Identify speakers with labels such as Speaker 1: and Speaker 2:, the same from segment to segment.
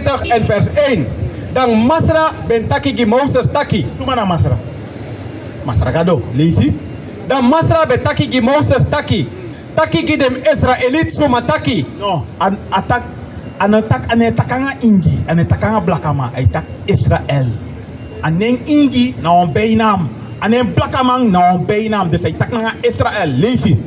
Speaker 1: 20 en vers 1. Dan Masra ben taki gi Moses taki.
Speaker 2: Sumana Masra. Masra gado, leisi.
Speaker 1: Dan Masra ben taki gi Moses taki. Taki gi dem Israelites suma taki.
Speaker 2: No, an attack anetakanga ingi, anetakanga blakama, attack Israel. Anen ingi na on beinam, anen blakamang na on beinam, dus attack nga Israel, leisi.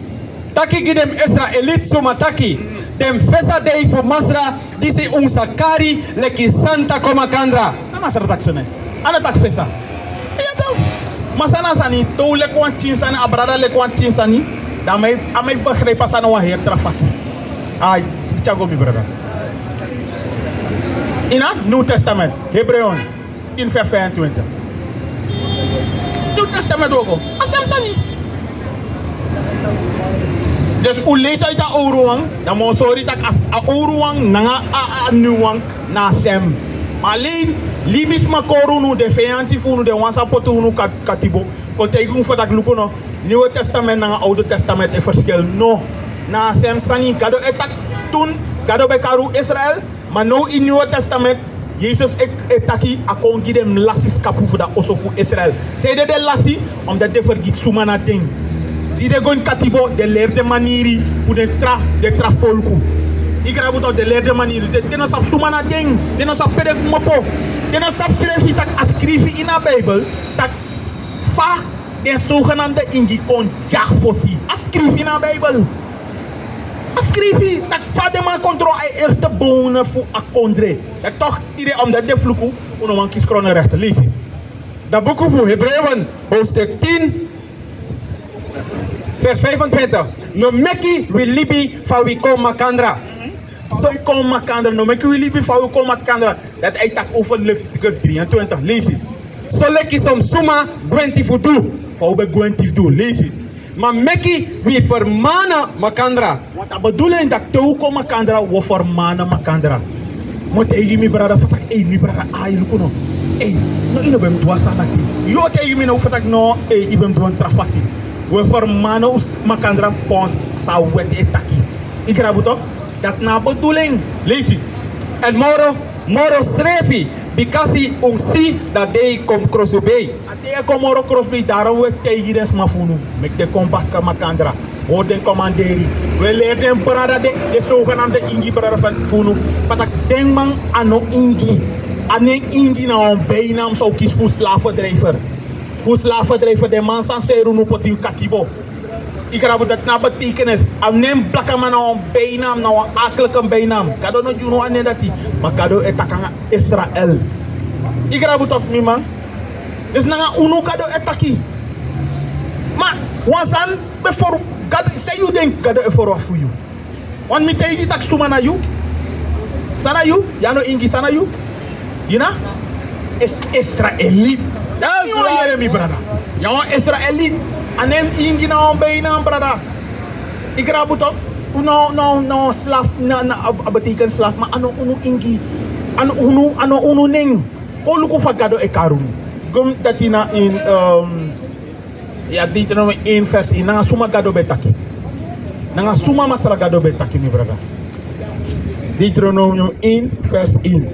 Speaker 1: Taki gi dem Israelites suma taki. Dem Fesa dei fu Masra disi unsakari leki santa koma kandra.
Speaker 2: Sama Masra tak sone. Ana tak Fesa. Iya tau. Masana sani, tou le kwan chinsani, abrada le kwan chinsani. Damai amai begrijpen sana wa heer trafasi. Ai, chago mi brother. Ina New Testament, Hebreeën 10 vers 25. New Testament ook. Asam sani. Dus u lees uit de oude dan moet sorry dat a oude nanga a nieuwe na sem. Maar alleen libis makorunu de feanti funu de wansa potunu katibo. Konteigun voor dat lukono. Nieuwe Testament en Oude Testament is verschil. No. Na sem sani gado etak toen gado bekaru Israël, maar no in Nieuwe Testament Jezus etaki akon gidem lasis kapu voor dat osso voor Israël. Zij de lasi omdat de vergit sumana ding. Die de gon katibo de leerde manieri voor de tra volku. Ik rabu tot de leerde manieri. De no sap sumana ding. De no sap pedek mopo. De no sap schrijfi tak askrifi in a Bijbel tak fa de zogenaamde ingikon jagfossi. Askrifi in de Bijbel. Askrifi, dat vader man controle eerste bonen voor akondre. Dat toch iedereen omdat de vloeken, man kies kronen rechten lezen.
Speaker 1: Dat boek voor Hebreeën, hoofdstuk 10, vers 25. No meki wil libi van wie kom makandra.
Speaker 2: Zo kom makandra, no meki wil libi van wie kom makandra. Dat hij tak over Leviticus 23, lees het.
Speaker 1: So leki som suma gwenti fudu.
Speaker 2: Voor Gwentif doen, lees het.
Speaker 1: Maar meki wie vermanen makandra.
Speaker 2: Want dat bedoeling dat te komen makandra, we vermanen makandra. Moet je mi brada fatak, mi brada, luko no. No ino bem tua sanaki. Yo te mi no fatak no, ibem tuan trafasi. We vermanen makandra fons sa wet etaki. Ik rabu toch? Dat na bedoeling, lees het.
Speaker 1: En moro schreef Bikasi si dat de kom crossbei.
Speaker 2: Ate komoro crossbei daarom we tegen des mafunu. Met de kompak makandra. Orden commanderi. We leerden brada de zogenaamde ingi brada van funu. Patak denkman ano ingi. Ane ingi na on beinam zo kies voor slavendrijver. Voor slavendrijver de man san seru no potiu katibo. Ik raad dat na betekenis. Anem blakama na on beinam na on akelijke beinam. Kado no juno ane dati. Maar kado etakanga Israël. Ik raad dat mi man. Dus na uno kado etaki. Maar wansan before God say you denk kado e for for you. Want mi teji tak suma na you. Sana you? Yano ingi sana you? Yina? Es Israelite. That's why mi brother. Yawan Israelite. Anem ingi na on beinam brother. Ik raad dat no slaaf na betekent slaaf maar ano uno ingi. Ano uno ning. Koluko fagado e karun. Gum datina in ja Deuteronomium 1 vers 1 nanga suma gado betaki. Nanga suma masra gado betaki mi brother. Deuteronomium 1 vers 1.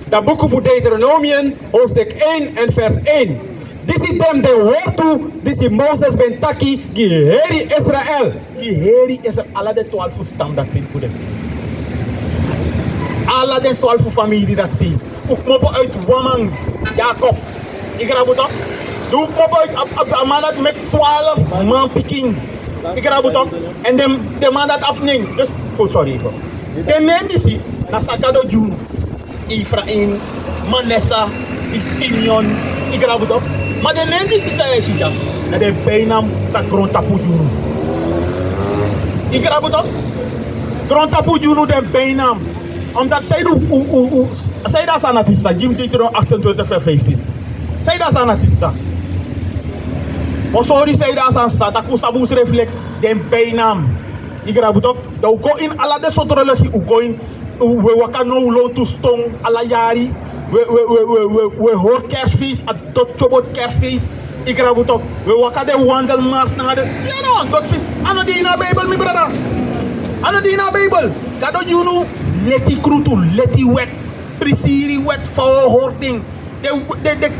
Speaker 1: Dat boek voor Deuteronomium hoofdstuk 1 en vers 1. Disi dem de wortu, disi Moses ben taki, giheri Israël.
Speaker 2: Giheri is alla de 12 stam dat vindt voor dem. Alla de 12 familie dat zien. Ook moppen uit Wamang, Jacob. Ik raad het op. Doe moppen uit Amadat met 12 man piking. Ik raad het op. En de man dat opneemt. Dus, oh sorry even. De neem die zie, na Sagado June. Ephraim, Manessa, Simeon. Ik raad het op. Maar de neem die zie, zei je dan. Dat de bijnaam sa grondtapu June. Ik raad het op. Grondtapu June de bijnaam. Omdat zij dat sanatista, Jim Deuteronomium 28 vers 15. Zij dat sanatista. Maar sorry, zij dat sanatista, dat kusabus reflect den bijnaam. Ik raad het op. Dat we go in alle de soort religie, we go in, we wakken no loon to stong, alle jari. We hoor kerstfeest, a tot chobot kerstfeest. Ik raad het op. We wakken de wandelmars naar de, ja no, Godfrey. Ano die in de Bijbel, mi brother. Ano die in de Bijbel. Kado you know. Leti krutu, leti wet. prisiri wet voor hoorting.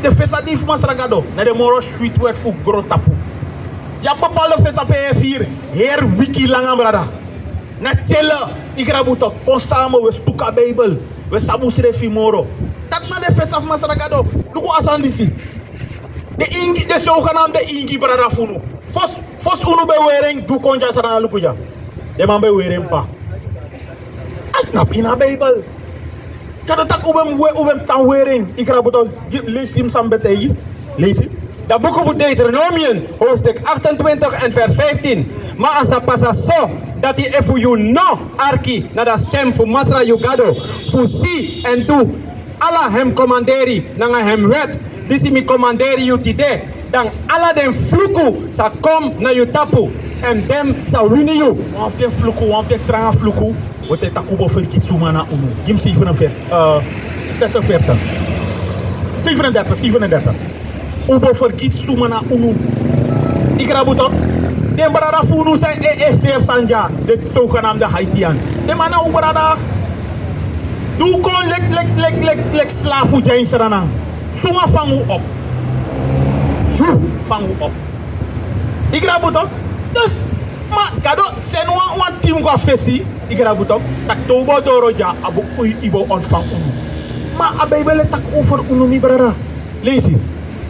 Speaker 2: De Fesa die Masra gado. Na de moro sweet wet voor grotapu. Ja bepaalde Fesa PF4. Heer wiki langan brada. Na tellen. Ik rabuto. Kon samen we stuka Bijbel. We sabu srefi moro. Dat na de Fesa Masra gado. Luku asan disi. De zogenaamde ingi brada funu. Fos unu bewering. Du konja sarana lukuja. De man bewering pa. Asnap ina Bijbel. Kada tak ubem tan wering. Ik rabuto. Lees hem sam betegi. Lees hem.
Speaker 1: The book of Deuteronomium, hoofdstuk 28 en vers 15. Maar als dat pas zo, dat hij even you no arki naar de stem voor Masra Yugado, voor si en doe, alla hem commanderi, naar hem wet, disi mi commanderi you tide, dan alla den fluku sa kom naar you tapu, en dem sa wini you.
Speaker 2: Want de fluku, want de tranga fluku, wat het takubo verkiet sumana unu. Gim 47, 37. Ubo verkiet sumana unu. Ik rabuto. De brada funu zijn ESF Sanja, de zogenaamde Haitian. De mannen ubrada. Doe kon lek slafu jain seranang. Suma vangu op. Vangu op. Ik rabuto. Dus, maar kado senwa wan team kwa fesi. Ik rabuto. Tak tobo doroja abu ibo ontvang unu. Maar abebele tak over unu mi brada. Lees je.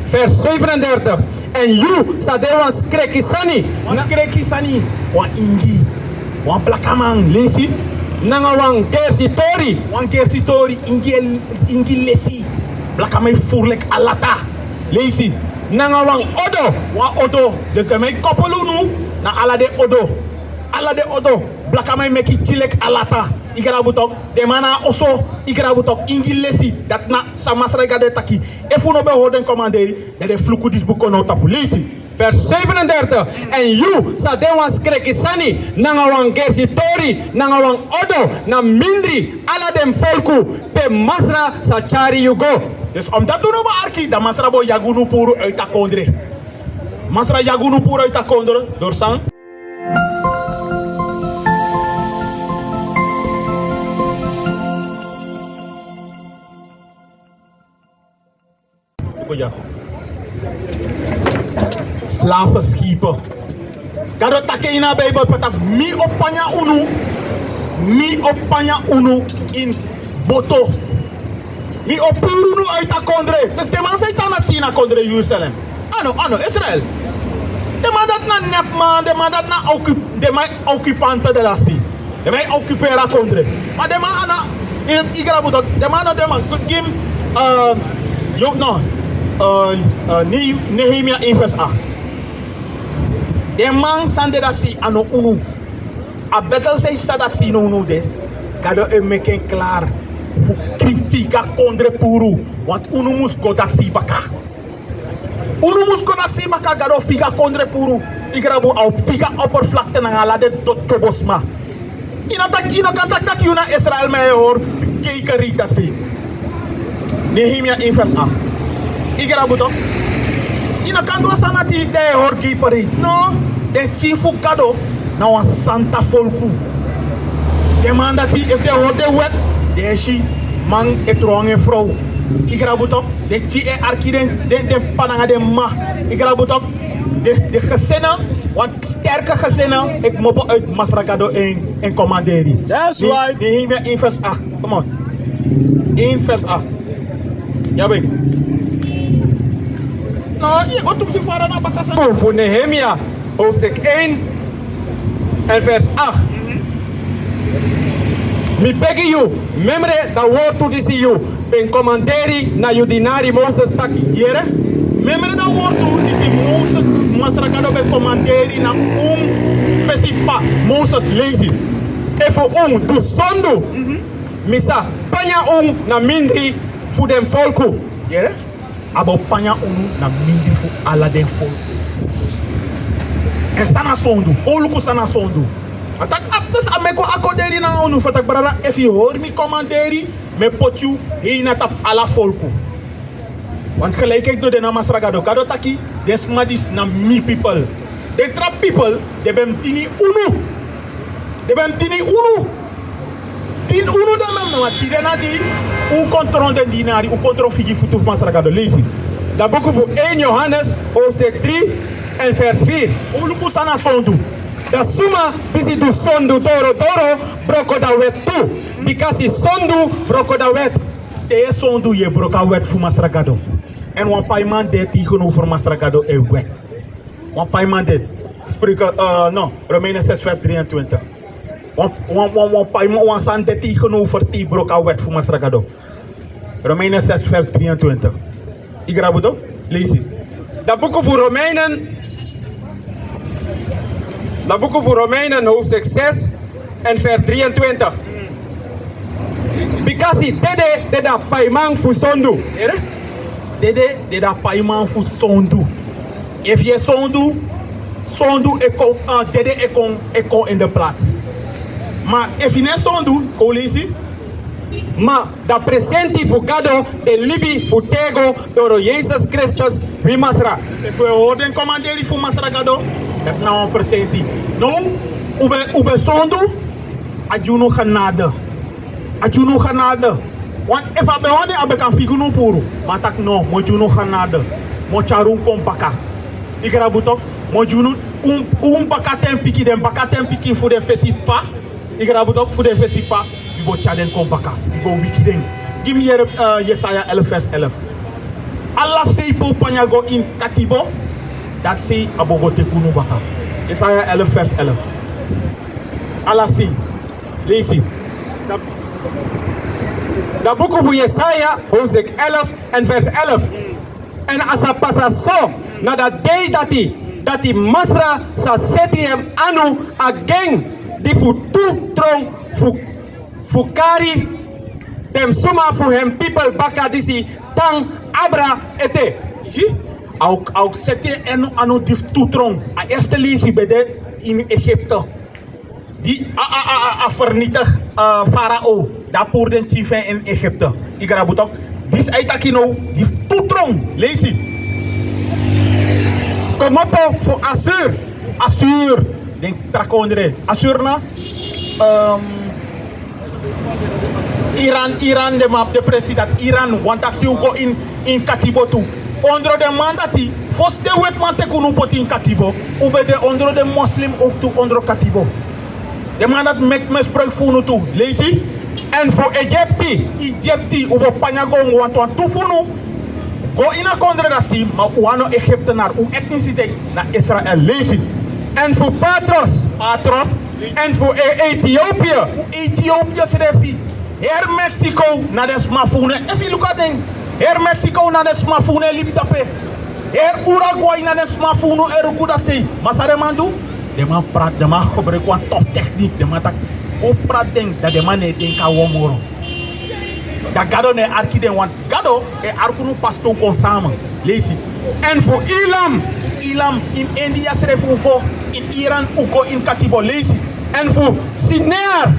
Speaker 1: Vers 37. En you sadewan skrekisani.
Speaker 2: Wan skrekisani. Wan ingi. Wan blakamang. Lees je.
Speaker 1: Nanga wan gersitori.
Speaker 2: Wan gersitori. Ingi lesi. Blakamay furlek alata. Lees je.
Speaker 1: Nanga wan odo.
Speaker 2: Wan odo. Dus mij koppelen nu. Na ala de odo. Ala de odo. Blakamay meki chilek alata. Ikarabutok, de mana oso, ikarabutok, ingilesi, dat na samasra gade taki. Efu no be hoden commanderi, de fluku dis buko no tapu. Leesi.
Speaker 1: Vers 37. En you sa dewan skrekisani, nanga wan gersitori, nanga wan odo, na mindri, ala dem volku, pe Masra sa chari you go.
Speaker 2: Dus omdat doen we arki, da Masra bo yagunu puru uit akondre. Masra yagunu puru uit akondre, door sang. Ja. Slavenschepen. Kado take ina Bijbel patak mi opanya unu in boto. Mi opuru uit a kondre. Dus de man zei dan dat zien a kondre Jerusalem. Ano Israël. De man dat na nepman, de man dat na occupante de la si. De man occupera kondre. Maar de man ana in het igrabutok. De man give Nehemia 1 vers 8. De man sande dat si ano unu. A betel say sadat si no unu de. Kado e meken klaar. Fu krifika kondre puru. Want unu mus go dat si baka. Unu mus go dat si baka gado fika kondre puru. Igrabu au fika oppervlakte na alade dot tobosma. Ina katak yuna Israël me hoor. Kijk er dat si. Nehemia 1 vers 8. Ikerabuto. Ina kando sanati de horgi pari. No, de chifu kado na wan santa folku. De mandati if de horde wet, de shi man etronge vrouw. Ikerabuto. De chi e arkiden de pananga de ma. Ikerabuto. De gezinnen, want sterke gezinnen, ik mopo uit Masra gado en commanderi.
Speaker 3: That's right.
Speaker 2: Nehemia 1 vers 8. Come on. 1 vers 8. Ja, baik. Nou, iya, wat doet ze voor aan bakasan?
Speaker 1: Voor Nehemia, hoofdstuk 1 en vers 8. Mi beg you, memre da woord to disi you, ben commanderi na you dinari Moses taki.
Speaker 2: Yere, memre da woord to disi Moses, Masra ben commanderi na fesipa Moses lazy.
Speaker 1: Even du sondu, misa panya na mindri voor dem volku.
Speaker 2: Yere? Abo panya unu na mindri fu ala den volku. En sana sondu, oluku sana sondu. Atak aftes ameko akkoderi na unu fatak brada if you hoor mi commanderi me potju heen tap ala volku. Want gelijk ik doe de na Masra gado kado taki des madis na mi people. De trap people de bem tini unu. De bem tini unu. Tin uno da mem no tire na di un controle de dinari, un controle figi futuf masragado lezen.
Speaker 1: Dat boek voor 1 Johannes, hoofdstuk 3 en vers 4.
Speaker 2: Uluku sana sondu.
Speaker 1: Da suma bisi du sondu toro broko da wet tu. Bikasi sondu broko da wet.
Speaker 2: Te sondu je broka wet fu masragado. En wan paiman det tegenover masragado e wet. Wan paiman det. Spreken, Romeinen 6 vers 23. Wan paiman wan san det tegenover die broka wet fu masragado. Romeinen 6 vers 23. Ik raad het lees het.
Speaker 1: Dat boek voor Romeinen, hoofdstuk 6 en vers 23. Bikasi dede da paimang fu sondu.
Speaker 2: Dede da paimang fu sondu. If je sondu dede ekon in de plaats. Maar if je net sondu, ko lees het.
Speaker 1: Ma da presenti fugado de libi futego doro Jesus Christus vi Masra.
Speaker 2: Se foi ordem comanderi fu Masra gado, heb nou een presenti. No, ube sondu, ajuno genade. Ajuno genade. Want if abe wande abe kan figunu puru, matak no, mo juno genade. Mo charun kompaka. Ikra butok, mo juno baka tempiki den baka tempiki fu de fesi pa. Ikra butok fu de fesi pa. Ibo challenge kom baka, ibo wikideng. Give me Jesaja 11 vers 11. Allah say po panyago in katibo, dat say abogo tekunu baka. Jesaja 11 vers 11. Allah say, lees het.
Speaker 1: Dat boek van Jesaja, hoofdstuk 11 en vers 11. En als hij passa zo, na dat day dat die Masra sa seti hem anu ageng, die voor toetrong fukari dem suma fu hem people baka disi tang abra ete.
Speaker 2: Ook zette en anu dif toetrong. A eerste lezie bede in Egypte. Die vernietig farao. Daar voor den chief in Egypte. Ik raad het ook. Dis aitakino dif toetrong. Lees je.
Speaker 1: Kom op voor Assur.
Speaker 2: Assur. Denk trakondre. Assur na. Iran de map de president Iran want dat ze go in katibo toe. Onder de mandati, fos de wet man te kunu pot in katibo, ube de onder de moslim ook toe onder katibo. De man dat mek misbruik funu toe, lees je?
Speaker 1: En voor Egypti,
Speaker 2: ube panyagong want toe funu, go in a kondre dat si, maar uano Egyptenaar, u etniciteit na Israël, lees je?
Speaker 1: En voor Patros, en voor Ethiopië,
Speaker 2: schreef Her Mexico na de smafune. If you look at them, Her Mexico na de smafune lip tape. Her Uruguay na de smafune erukuda say. Masare mandu, de man praat, de man gebruik een tof techniek. De man tak op praat denk dat de man denk ka womoro. Dat gado ne arki den want gado e arkunu pasto kon samen. Lees het.
Speaker 1: En voor
Speaker 2: Ilam in India schreef uko, in Iran uko in Katibo. Lees het.
Speaker 1: En voor Sinear.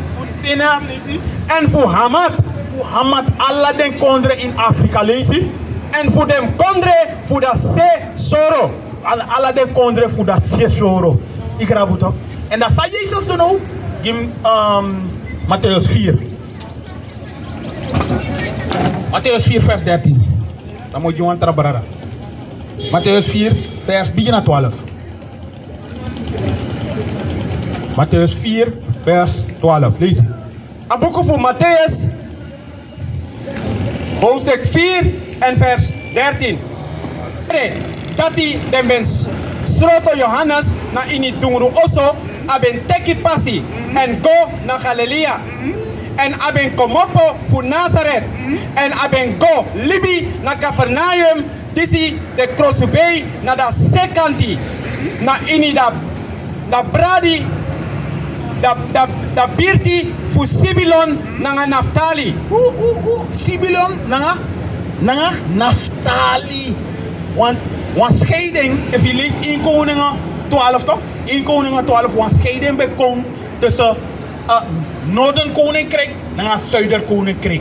Speaker 2: En voor Hamad, Allah den kondre in Afrika, lees je?
Speaker 1: En voor dem kondre, voor dat se soro.
Speaker 2: Allah den kondre voor dat se soro. Ik raad het op. En dat zei Jezus doen ook. Give Matthäus 4. Matthäus 4 vers 13. Dan moet je want trabrada. Matthäus 4 vers begin 12. Matthäus 4 vers 12. Lees je.
Speaker 1: Een boek voor Matthäus, hoofdstuk 4 en vers 13. Dat die den ben sroto Johannes na ini dungru oso, aben teki passi en go naar Galilea. En aben komopo voor Nazareth. En aben go libi na Capernaum, disi de crossubei na da sekanti. Na ini da bradi da birti fu Sibilon nanga Naftali.
Speaker 2: Sibilon nanga Naftali. Want scheiding, if je leest in Koningen 12 toch? In Koningen 12, want scheiding bekomt tussen Noorden Koninkrijk en Zuider Koninkrijk.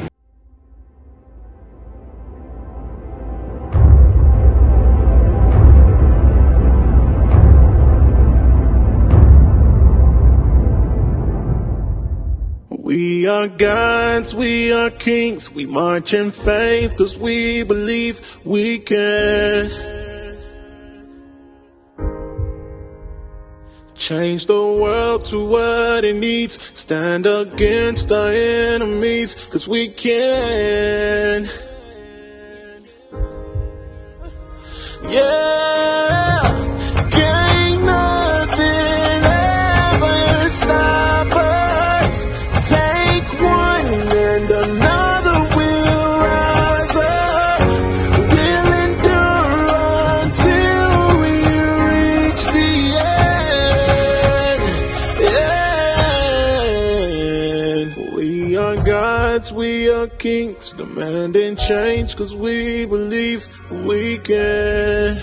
Speaker 3: We are gods, we are kings, we march in faith, cause we believe we can change the world to what it needs, stand against our enemies, cause we can. Yeah, can't nothing ever stop us. Take one and another will rise up. We'll endure until we reach the end. We are gods, we are kings, demanding change, cause we believe we can.